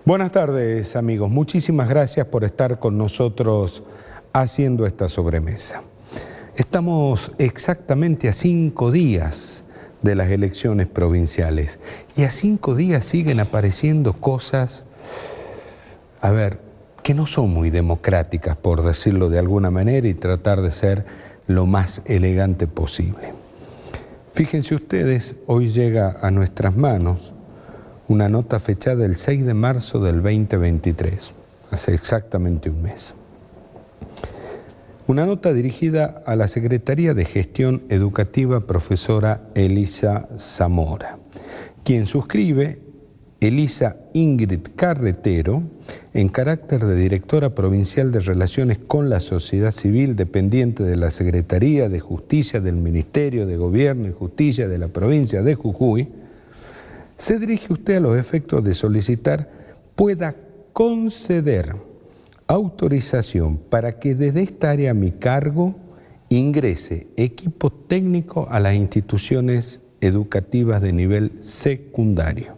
Buenas tardes, amigos. Muchísimas gracias por estar con nosotros haciendo esta sobremesa. Estamos exactamente a 5 días de las elecciones provinciales y a 5 días siguen apareciendo cosas, que no son muy democráticas, por decirlo de alguna manera, y tratar de ser lo más elegante posible. Fíjense ustedes, hoy llega a nuestras manos una nota fechada el 6 de marzo del 2023, hace exactamente un mes. Una nota dirigida a la Secretaría de Gestión Educativa, profesora Elisa Zamora, quien suscribe Elisa Ingrid Carretero en carácter de directora provincial de Relaciones con la Sociedad Civil dependiente de la Secretaría de Justicia del Ministerio de Gobierno y Justicia de la provincia de Jujuy. Se dirige usted a los efectos de solicitar pueda conceder autorización para que desde esta área a mi cargo ingrese equipo técnico a las instituciones educativas de nivel secundario,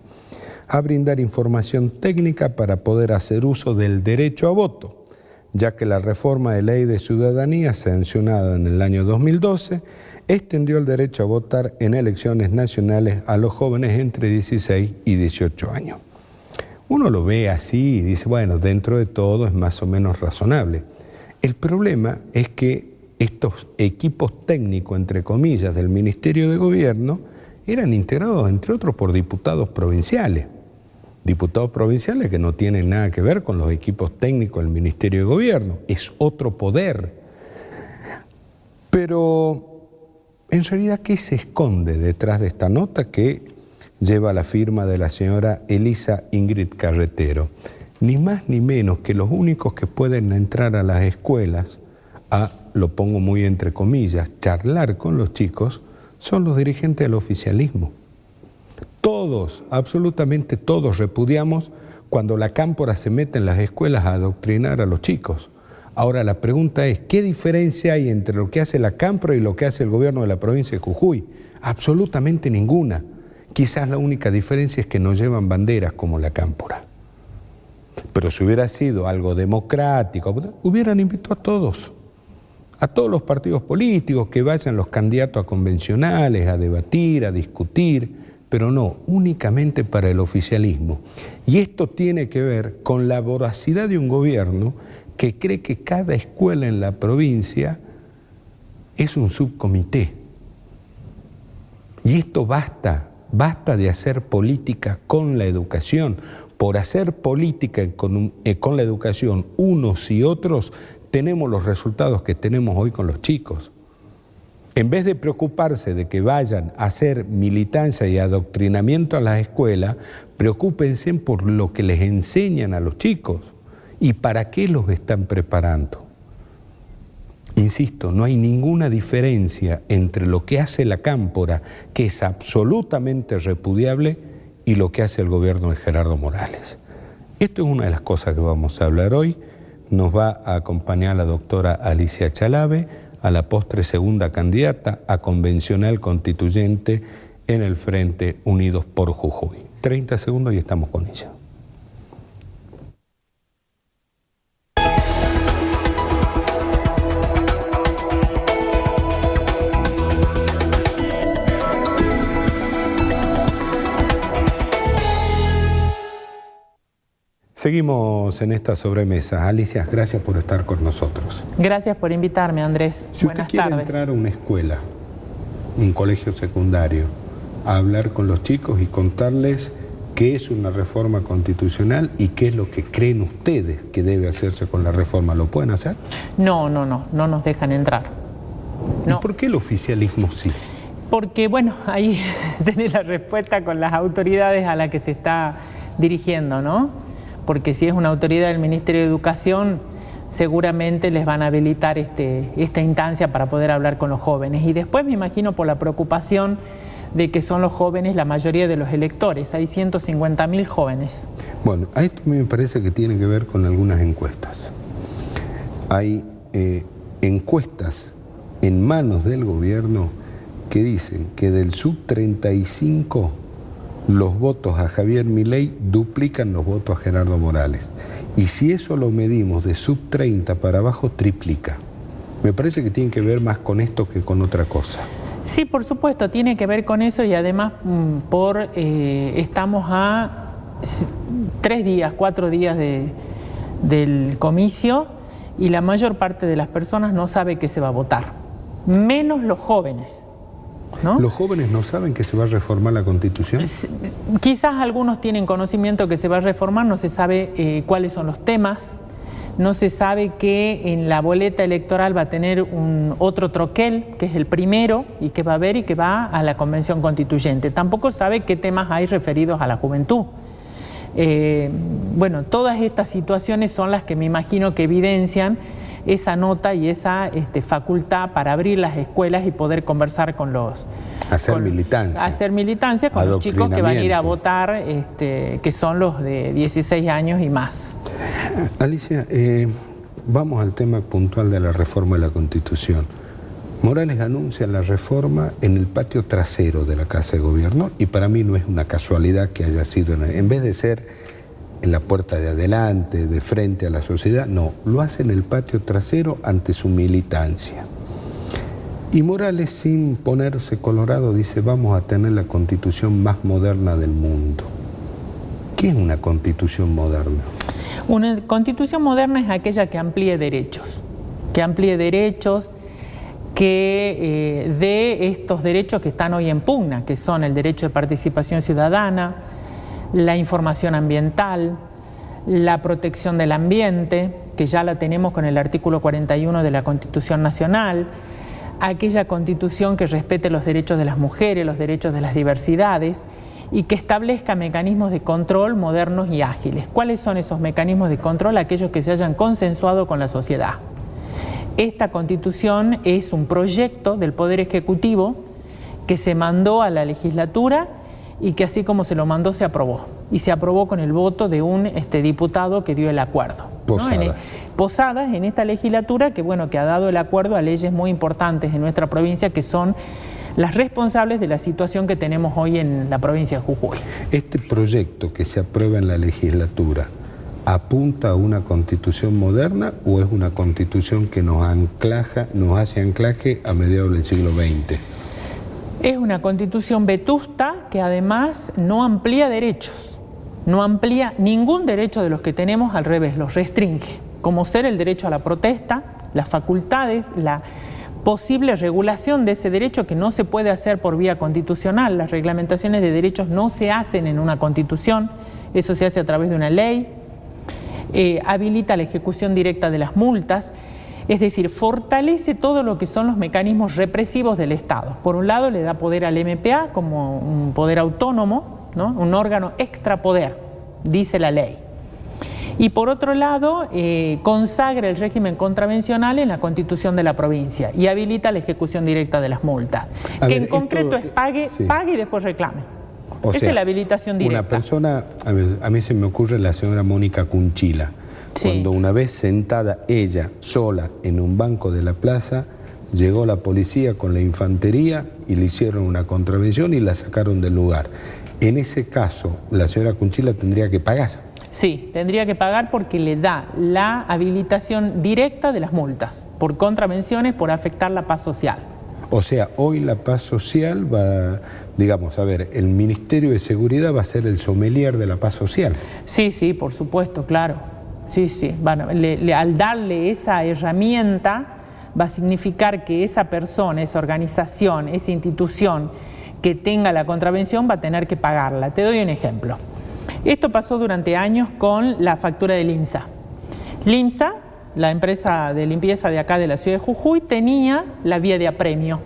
a brindar información técnica para poder hacer uso del derecho a voto, ya que la reforma de Ley de Ciudadanía sancionada en el año 2012 extendió el derecho a votar en elecciones nacionales a los jóvenes entre 16 y 18 años. Uno lo ve así y dice, bueno, dentro de todo es más o menos razonable. El problema es que estos equipos técnicos, entre comillas, del Ministerio de Gobierno eran integrados, entre otros, por diputados provinciales. Diputados provinciales que no tienen nada que ver con los equipos técnicos del Ministerio de Gobierno. Es otro poder. Pero en realidad, ¿qué se esconde detrás de esta nota que lleva la firma de la señora Elisa Ingrid Carretero? Ni más ni menos que los únicos que pueden entrar a las escuelas lo pongo muy entre comillas, charlar con los chicos, son los dirigentes del oficialismo. Todos, absolutamente todos, repudiamos cuando la cámpora se mete en las escuelas a adoctrinar a los chicos. Ahora la pregunta es, ¿qué diferencia hay entre lo que hace la cámpora y lo que hace el gobierno de la provincia de Jujuy? Absolutamente ninguna. Quizás la única diferencia es que no llevan banderas como la cámpora. Pero si hubiera sido algo democrático, hubieran invitado a todos los partidos políticos, que vayan los candidatos a convencionales, a debatir, a discutir, pero no, únicamente para el oficialismo. Y esto tiene que ver con la voracidad de un gobierno que cree que cada escuela en la provincia es un subcomité. Y esto basta de hacer política con la educación. Por hacer política con la educación unos y otros, tenemos los resultados que tenemos hoy con los chicos. En vez de preocuparse de que vayan a hacer militancia y adoctrinamiento a las escuelas, preocúpense por lo que les enseñan a los chicos y para qué los están preparando. Insisto, no hay ninguna diferencia entre lo que hace la cámpora, que es absolutamente repudiable, y lo que hace el gobierno de Gerardo Morales. Esto es una de las cosas que vamos a hablar hoy. Nos va a acompañar la doctora Alicia Chalave, a la postre segunda candidata a convencional constituyente en el Frente Unidos por Jujuy. 30 segundos y estamos con ella. Seguimos en esta sobremesa. Alicia, gracias por estar con nosotros. Gracias por invitarme, Andrés. Si usted quiere entrar a una escuela, un colegio secundario, a hablar con los chicos y contarles qué es una reforma constitucional y qué es lo que creen ustedes que debe hacerse con la reforma, ¿lo pueden hacer? No nos dejan entrar. No. ¿Y por qué el oficialismo sí? Porque, bueno, ahí tenés la respuesta con las autoridades a las que se está dirigiendo, ¿no? Porque si es una autoridad del Ministerio de Educación, seguramente les van a habilitar esta instancia para poder hablar con los jóvenes. Y después me imagino por la preocupación de que son los jóvenes la mayoría de los electores. Hay 150.000 jóvenes. Bueno, a esto me parece que tiene que ver con algunas encuestas. Hay encuestas en manos del gobierno que dicen que del sub-35 los votos a Javier Milei duplican los votos a Gerardo Morales. Y si eso lo medimos de sub 30 para abajo, triplica. Me parece que tiene que ver más con esto que con otra cosa. Sí, por supuesto, tiene que ver con eso y además estamos a 3 días, 4 días del comicio y la mayor parte de las personas no sabe que se va a votar, menos los jóvenes. ¿No? ¿Los jóvenes no saben que se va a reformar la Constitución? Quizás algunos tienen conocimiento que se va a reformar, no se sabe cuáles son los temas, no se sabe que en la boleta electoral va a tener otro troquel, que es el primero, y que va a haber y que va a la Convención Constituyente. Tampoco sabe qué temas hay referidos a la juventud. Bueno, todas estas situaciones son las que me imagino que evidencian esa nota y esa facultad para abrir las escuelas y poder conversar con los... Hacer militancia con los chicos que van a ir a votar, que son los de 16 años y más. Alicia, vamos al tema puntual de la reforma de la Constitución. Morales anuncia la reforma en el patio trasero de la Casa de Gobierno y para mí no es una casualidad que haya sido, en vez de ser en la puerta de adelante, de frente a la sociedad, no, lo hace en el patio trasero ante su militancia. Y Morales, sin ponerse colorado, dice: vamos a tener la Constitución más moderna del mundo. ¿Qué es una Constitución moderna? Una Constitución moderna es aquella que amplíe derechos, que dé estos derechos que están hoy en pugna, que son el derecho de participación ciudadana, la información ambiental, la protección del ambiente, que ya la tenemos con el artículo 41 de la Constitución Nacional, aquella Constitución que respete los derechos de las mujeres, los derechos de las diversidades y que establezca mecanismos de control modernos y ágiles. ¿Cuáles son esos mecanismos de control? Aquellos que se hayan consensuado con la sociedad. Esta Constitución es un proyecto del Poder Ejecutivo que se mandó a la legislatura y que así como se lo mandó se aprobó. Y se aprobó con el voto de un diputado que dio el acuerdo. Posadas. Posadas en esta legislatura que ha dado el acuerdo a leyes muy importantes en nuestra provincia que son las responsables de la situación que tenemos hoy en la provincia de Jujuy. ¿Este proyecto que se aprueba en la legislatura apunta a una Constitución moderna o es una Constitución que nos hace anclaje a mediados del siglo XX? Es una Constitución vetusta que además no amplía derechos, no amplía ningún derecho de los que tenemos, al revés, los restringe, como ser el derecho a la protesta, las facultades, la posible regulación de ese derecho que no se puede hacer por vía constitucional. Las reglamentaciones de derechos no se hacen en una Constitución, eso se hace a través de una ley. Habilita la ejecución directa de las multas. Es decir, fortalece todo lo que son los mecanismos represivos del Estado. Por un lado, le da poder al MPA como un poder autónomo, ¿no? Un órgano extrapoder, dice la ley. Y por otro lado, consagra el régimen contravencional en la Constitución de la provincia y habilita la ejecución directa de las multas. En concreto es pague y después reclame. Esa es la habilitación directa. Una persona, a mí se me ocurre la señora Mónica Cunchila. Sí. Cuando una vez sentada ella sola en un banco de la plaza, llegó la policía con la infantería y le hicieron una contravención y la sacaron del lugar. En ese caso, la señora Cunchila tendría que pagar. Sí, tendría que pagar porque le da la habilitación directa de las multas por contravenciones, por afectar la paz social. O sea, hoy la paz social va, digamos, a ver, el Ministerio de Seguridad va a ser el sommelier de la paz social. Sí, por supuesto, claro. Sí. Bueno, al darle esa herramienta va a significar que esa persona, esa organización, esa institución que tenga la contravención va a tener que pagarla. Te doy un ejemplo. Esto pasó durante años con la factura del IMSA. LIMSA, la empresa de limpieza de acá de la ciudad de Jujuy, tenía la vía de apremio,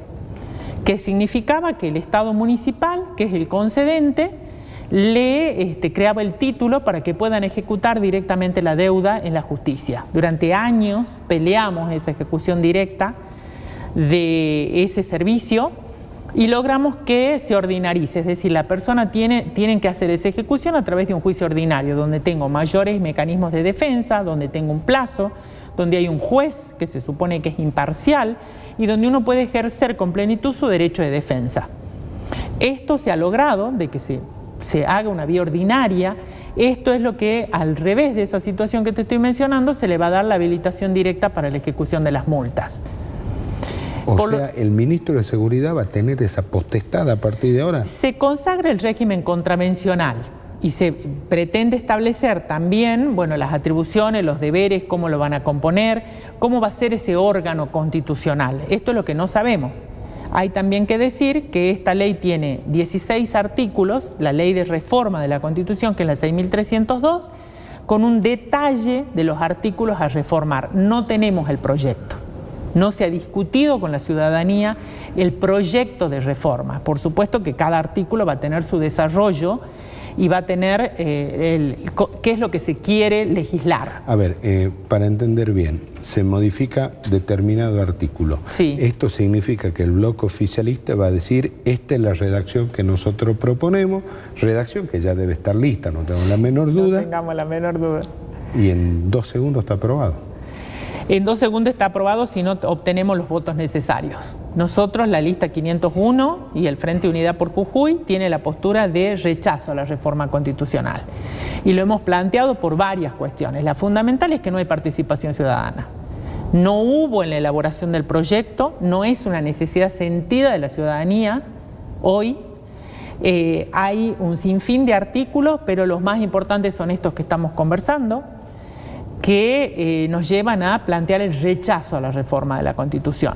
que significaba que el Estado municipal, que es el concedente, le creaba el título para que puedan ejecutar directamente la deuda en la justicia. Durante años peleamos esa ejecución directa de ese servicio y logramos que se ordinarice, es decir, la persona tienen que hacer esa ejecución a través de un juicio ordinario, donde tengo mayores mecanismos de defensa, donde tengo un plazo, donde hay un juez que se supone que es imparcial y donde uno puede ejercer con plenitud su derecho de defensa. Esto se ha logrado de que se se haga una vía ordinaria. Esto es lo que, al revés de esa situación que te estoy mencionando, se le va a dar la habilitación directa para la ejecución de las multas. O sea, el ministro de Seguridad va a tener esa potestad a partir de ahora. Se consagra el régimen contravencional y se pretende establecer también, bueno, las atribuciones, los deberes, cómo lo van a componer, cómo va a ser ese órgano constitucional. Esto es lo que no sabemos. Hay también que decir que esta ley tiene 16 artículos, la ley de reforma de la Constitución, que es la 6.302, con un detalle de los artículos a reformar. No tenemos el proyecto. No se ha discutido con la ciudadanía el proyecto de reforma. Por supuesto que cada artículo va a tener su desarrollo y va a tener qué es lo que se quiere legislar. A ver, para entender bien, se modifica determinado artículo. Sí. Esto significa que el bloque oficialista va a decir, esta es la redacción que nosotros proponemos, redacción que ya debe estar lista, no tengo la menor duda. No tengamos la menor duda. Y en 2 segundos está aprobado. En 2 segundos está aprobado si no obtenemos los votos necesarios. Nosotros, la lista 501 y el Frente Unidad por Jujuy, tiene la postura de rechazo a la reforma constitucional. Y lo hemos planteado por varias cuestiones. La fundamental es que no hay participación ciudadana. No hubo en la elaboración del proyecto, no es una necesidad sentida de la ciudadanía hoy. Hay un sinfín de artículos, pero los más importantes son estos que estamos conversando, que nos llevan a plantear el rechazo a la reforma de la Constitución.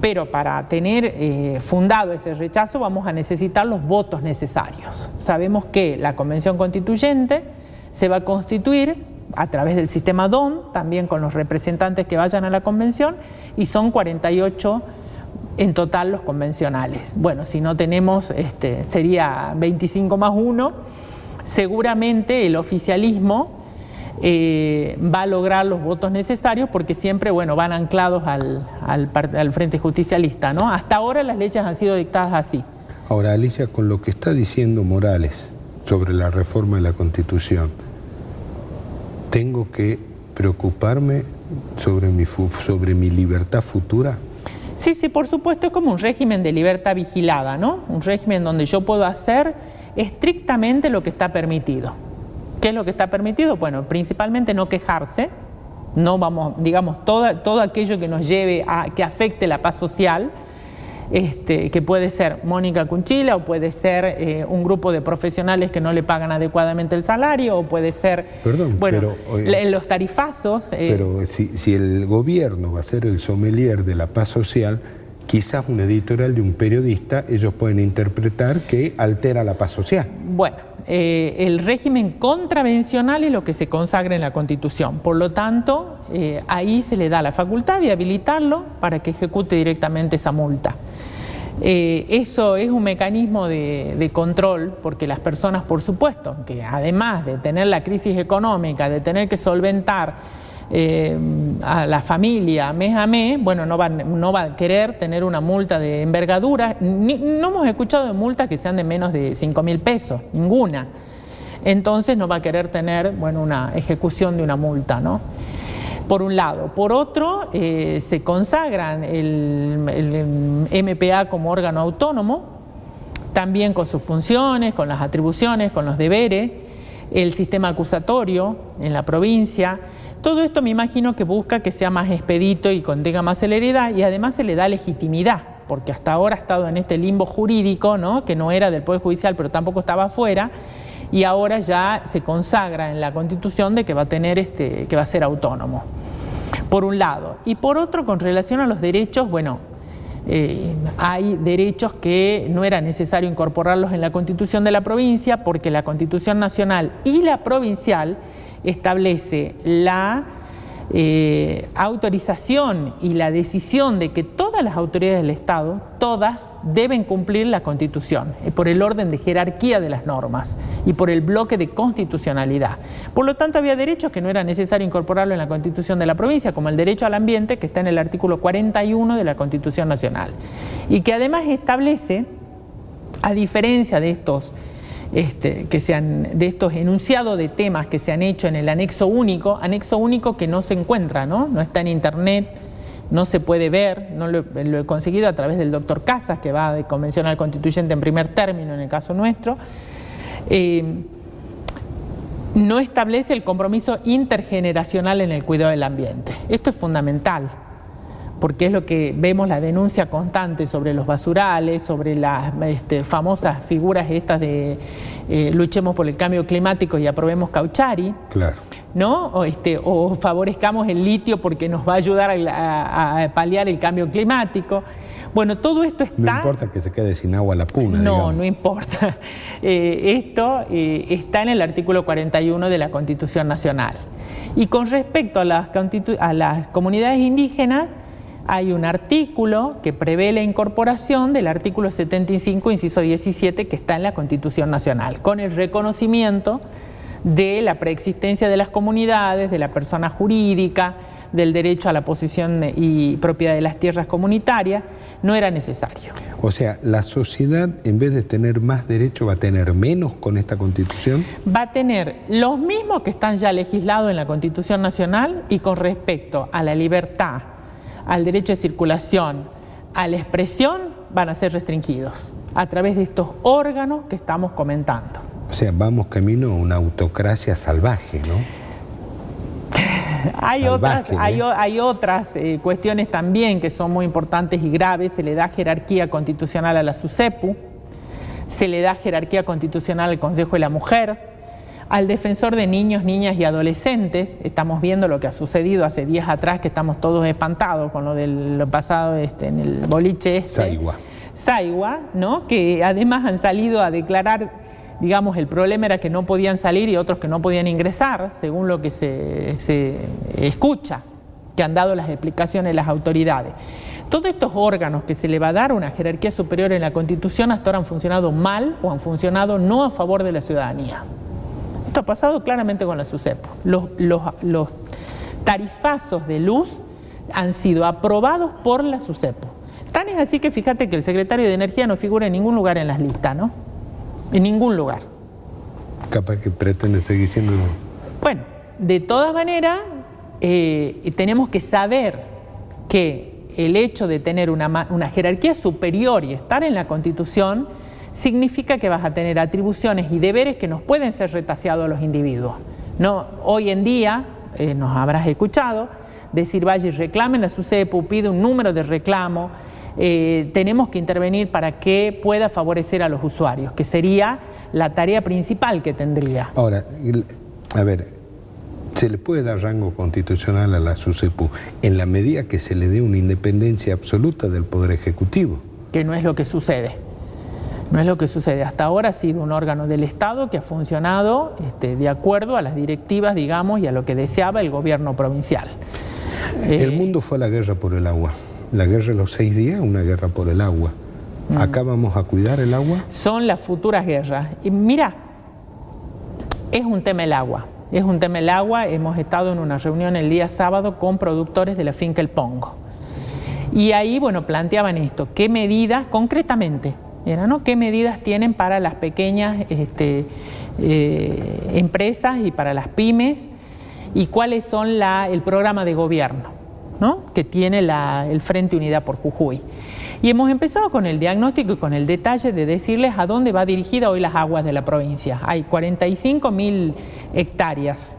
Pero para tener fundado ese rechazo vamos a necesitar los votos necesarios. Sabemos que la Convención Constituyente se va a constituir a través del sistema DON, también con los representantes que vayan a la Convención, y son 48 en total los convencionales. Bueno, si no tenemos, sería 25 más 1, seguramente el oficialismo va a lograr los votos necesarios porque siempre, bueno, van anclados al Frente Justicialista, ¿no? Hasta ahora las leyes han sido dictadas así. Ahora, Alicia, con lo que está diciendo Morales sobre la reforma de la Constitución, ¿tengo que preocuparme sobre mi libertad futura? Sí, sí, por supuesto, es como un régimen de libertad vigilada, ¿no? Un régimen donde yo puedo hacer estrictamente lo que está permitido. ¿Qué es lo que está permitido? Bueno, principalmente no quejarse, no vamos, digamos, todo aquello que nos lleve a que afecte la paz social, que puede ser Mónica Cunchila, o puede ser un grupo de profesionales que no le pagan adecuadamente el salario, o puede ser, los tarifazos. Pero si el gobierno va a ser el sommelier de la paz social, quizás un editorial de un periodista, ellos pueden interpretar que altera la paz social. Bueno, el régimen contravencional es lo que se consagra en la Constitución. Por lo tanto, ahí se le da la facultad de habilitarlo para que ejecute directamente esa multa. Eso es un mecanismo de control, porque las personas, por supuesto, que además de tener la crisis económica, de tener que solventar a la familia mes a mes, bueno, no va a querer tener una multa de envergadura. No hemos escuchado de multas que sean de menos de 5.000 pesos, ninguna. Entonces no va a querer tener, bueno, una ejecución de una multa, ¿no? Por un lado. Por otro, se consagran el MPA como órgano autónomo, también con sus funciones, con las atribuciones, con los deberes, el sistema acusatorio en la provincia. Todo esto me imagino que busca que sea más expedito y contenga más celeridad, y además se le da legitimidad, porque hasta ahora ha estado en este limbo jurídico, ¿no? Que no era del Poder Judicial, pero tampoco estaba afuera, y ahora ya se consagra en la Constitución de que va a tener que va a ser autónomo, por un lado. Y por otro, con relación a los derechos, bueno, hay derechos que no era necesario incorporarlos en la Constitución de la provincia, porque la Constitución nacional y la provincial establece la autorización y la decisión de que todas las autoridades del Estado, todas, deben cumplir la Constitución, por el orden de jerarquía de las normas y por el bloque de constitucionalidad. Por lo tanto, había derechos que no era necesario incorporarlo en la Constitución de la provincia, como el derecho al ambiente, que está en el artículo 41 de la Constitución Nacional, y que además establece, a diferencia de estos de estos enunciados de temas que se han hecho en el anexo único que no se encuentra, no está en internet, no se puede ver, no lo he conseguido a través del doctor Casas, que va de convencional constituyente en primer término en el caso nuestro. No establece el compromiso intergeneracional en el cuidado del ambiente. Esto es fundamental, porque es lo que vemos, la denuncia constante sobre los basurales, sobre las famosas figuras estas de luchemos por el cambio climático y aprobemos Cauchari. Claro. ¿No? O favorezcamos el litio porque nos va a ayudar a paliar el cambio climático. Bueno, todo esto está... No importa que se quede sin agua la puna, No, digamos. no importa. Esto está en el artículo 41 de la Constitución Nacional. Y con respecto a las comunidades indígenas, hay un artículo que prevé la incorporación del artículo 75, inciso 17, que está en la Constitución Nacional, con el reconocimiento de la preexistencia de las comunidades, de la persona jurídica, del derecho a la posesión y propiedad de las tierras comunitarias. No era necesario. O sea, la sociedad, en vez de tener más derecho, va a tener menos con esta Constitución. Va a tener los mismos que están ya legislados en la Constitución Nacional, y con respecto a la libertad, al derecho de circulación, a la expresión, van a ser restringidos a través de estos órganos que estamos comentando. O sea, vamos camino a una autocracia salvaje, ¿no? Hay Salvaje, otras cuestiones también que son muy importantes y graves. Se le da jerarquía constitucional a la SUSEPU, se le da jerarquía constitucional al Consejo de la Mujer, al Defensor de Niños, Niñas y Adolescentes. Estamos viendo lo que ha sucedido hace días atrás, que estamos todos espantados con lo del pasado en el boliche Saigua, ¿no? Que además han salido a declarar, digamos, el problema era que no podían salir y otros que no podían ingresar, según lo que se escucha, que han dado las explicaciones las autoridades. Todos estos órganos que se le va a dar una jerarquía superior en la Constitución hasta ahora han funcionado mal o han funcionado no a favor de la ciudadanía. Esto ha pasado claramente con la SUSEPU. Los tarifazos de luz han sido aprobados por la SUSEPU. Tan es así que fíjate que el secretario de Energía no figura en ningún lugar en las listas, ¿no? En ningún lugar. Capaz que pretende seguir siendo... Bueno, de todas maneras, tenemos que saber que el hecho de tener una jerarquía superior y estar en la Constitución significa que vas a tener atribuciones y deberes que nos pueden ser retaseados a los individuos. No, hoy en día, nos habrás escuchado, decir vaya y reclamen, la SUSEPU pide un número de reclamo. Tenemos que intervenir para que pueda favorecer a los usuarios, que sería la tarea principal que tendría. Ahora, a ver, ¿se le puede dar rango constitucional a la SUSEPU en la medida que se le dé una independencia absoluta del Poder Ejecutivo? Que no es lo que sucede. No es lo que sucede. Hasta ahora ha sido un órgano del Estado que ha funcionado de acuerdo a las directivas, digamos, y a lo que deseaba el gobierno provincial. El mundo fue a la guerra por el agua. La guerra de los 6 días, una guerra por el agua. ¿Acá vamos a cuidar el agua? Son las futuras guerras. Y mira, es un tema el agua. Es un tema el agua. Hemos estado en una reunión el día sábado con productores de la finca El Pongo. Y ahí, bueno, planteaban esto. ¿Qué medidas, concretamente, ¿no? ¿Qué medidas tienen para las pequeñas empresas y para las pymes? ¿Y cuáles son el programa de gobierno, ¿no? Que tiene el Frente Unidad por Jujuy? Y hemos empezado con el diagnóstico y con el detalle de decirles a dónde va dirigida hoy las aguas de la provincia. Hay 45.000 hectáreas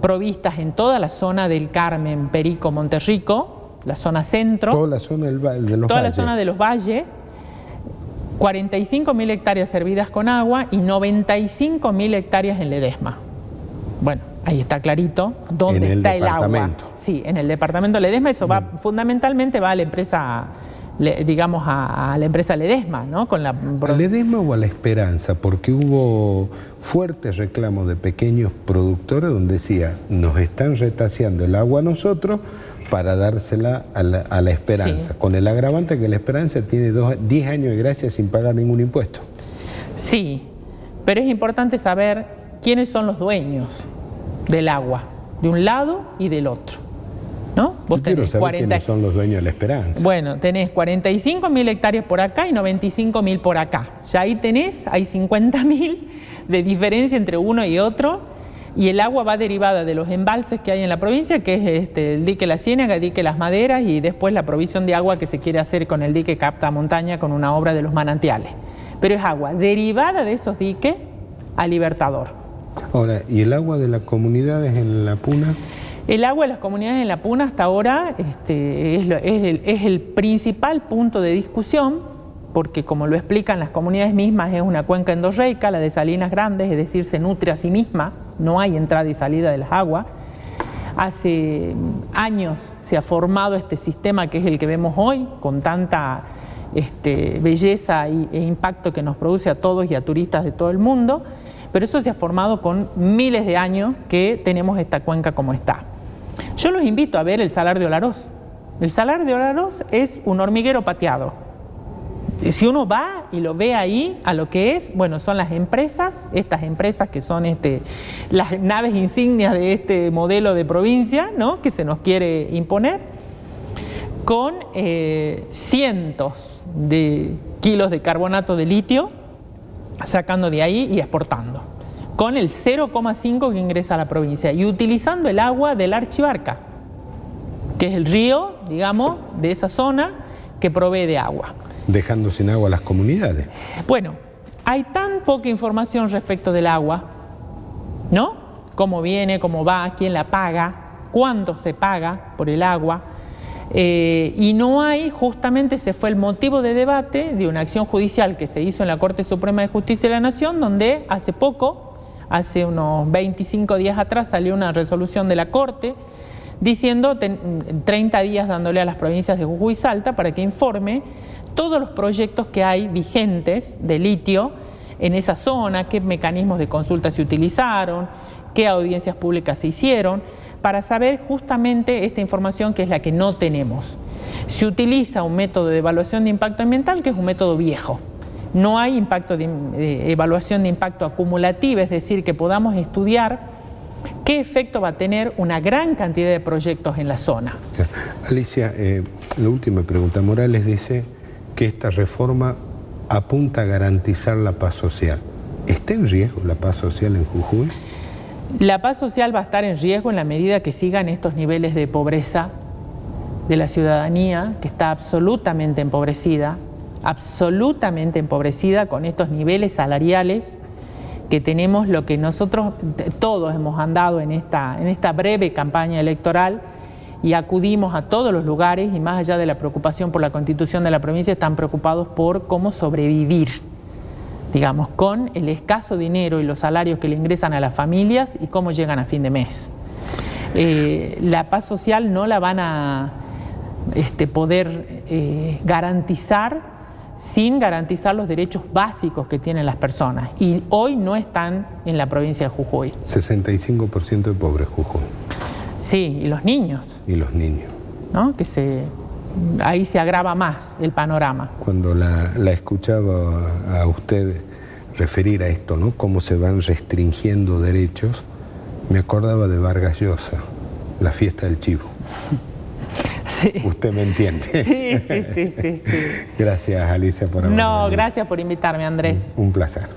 provistas en toda la zona del Carmen, Perico, Monterrico, la zona centro. Toda la zona de los valles. Toda la zona de los valles. 45.000 hectáreas servidas con agua y 95.000 hectáreas en Ledesma. Bueno, ahí está clarito dónde está el agua. Sí, en el departamento de Ledesma. Eso va fundamentalmente va a la empresa, digamos, a la empresa Ledesma, ¿no? Con la... ¿A Ledesma o a La Esperanza? Porque hubo fuertes reclamos de pequeños productores donde decía, nos están retaseando el agua a nosotros para dársela a la Esperanza, sí, con el agravante que la Esperanza tiene 10 años de gracia sin pagar ningún impuesto. Sí, pero es importante saber quiénes son los dueños del agua, de un lado y del otro, ¿no? Vos quiero saber quiénes son los dueños de la Esperanza. Bueno, tenés 45.000 hectáreas por acá y 95.000 por acá. Ya ahí tenés, hay 50.000 de diferencia entre uno y otro. Y el agua va derivada de los embalses que hay en la provincia, que es el dique La Ciénaga, el dique Las Maderas, y después la provisión de agua que se quiere hacer con el dique Capta Montaña, con una obra de los manantiales. Pero es agua derivada de esos diques a Libertador. Ahora, ¿y el agua de las comunidades en La Puna? El agua de las comunidades en La Puna hasta ahora es el principal punto de discusión, porque como lo explican las comunidades mismas, es una cuenca endorreica, la de Salinas Grandes, es decir, se nutre a sí misma, no hay entrada y salida de las aguas. Hace años se ha formado este sistema que es el que vemos hoy, con tanta belleza e impacto que nos produce a todos y a turistas de todo el mundo, pero eso se ha formado con miles de años que tenemos esta cuenca como está. Yo los invito a ver el Salar de Olaroz. El Salar de Olaroz es un hormiguero pateado. Si uno va y lo ve ahí, a lo que es, bueno, son las empresas, estas empresas que son las naves insignias de este modelo de provincia, ¿no?, que se nos quiere imponer, con cientos de kilos de carbonato de litio, sacando de ahí y exportando, con el 0,5 que ingresa a la provincia y utilizando el agua del Archibarca, que es el río, digamos, de esa zona que provee de agua. Dejando sin agua a las comunidades. Bueno, hay tan poca información respecto del agua, ¿no? Cómo viene, cómo va, quién la paga, cuánto se paga por el agua. Y no hay, justamente ese fue el motivo de debate de una acción judicial que se hizo en la Corte Suprema de Justicia de la Nación, donde hace poco, hace unos 25 días atrás, salió una resolución de la Corte diciendo 30 días dándole a las provincias de Jujuy y Salta para que informe todos los proyectos que hay vigentes de litio en esa zona, qué mecanismos de consulta se utilizaron, qué audiencias públicas se hicieron, para saber justamente esta información que es la que no tenemos. Se utiliza un método de evaluación de impacto ambiental que es un método viejo. No hay evaluación de impacto acumulativa, es decir, que podamos estudiar qué efecto va a tener una gran cantidad de proyectos en la zona. Alicia, la última pregunta. Morales dice que esta reforma apunta a garantizar la paz social. ¿Está en riesgo la paz social en Jujuy? La paz social va a estar en riesgo en la medida que sigan estos niveles de pobreza de la ciudadanía, que está absolutamente empobrecida con estos niveles salariales que tenemos, lo que nosotros todos hemos andado en esta breve campaña electoral y acudimos a todos los lugares y más allá de la preocupación por la constitución de la provincia, están preocupados por cómo sobrevivir, digamos, con el escaso dinero y los salarios que le ingresan a las familias y cómo llegan a fin de mes. La paz social no la van a poder garantizar sin garantizar los derechos básicos que tienen las personas y hoy no están en la provincia de Jujuy. 65% de pobres Jujuy. Sí, y los niños. Y los niños. ¿No? Ahí se agrava más el panorama. Cuando la escuchaba a usted referir a esto, ¿no?, cómo se van restringiendo derechos, me acordaba de Vargas Llosa, la fiesta del chivo. Sí. Usted me entiende. Sí. Gracias, Alicia, por haber venido. Gracias por invitarme, Andrés. Un placer.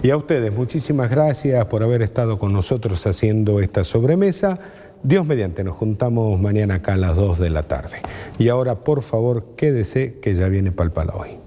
Y a ustedes, muchísimas gracias por haber estado con nosotros haciendo esta sobremesa. Dios mediante, nos juntamos mañana acá a las 2 de la tarde. Y ahora, por favor, quédese que ya viene Palpala Hoy.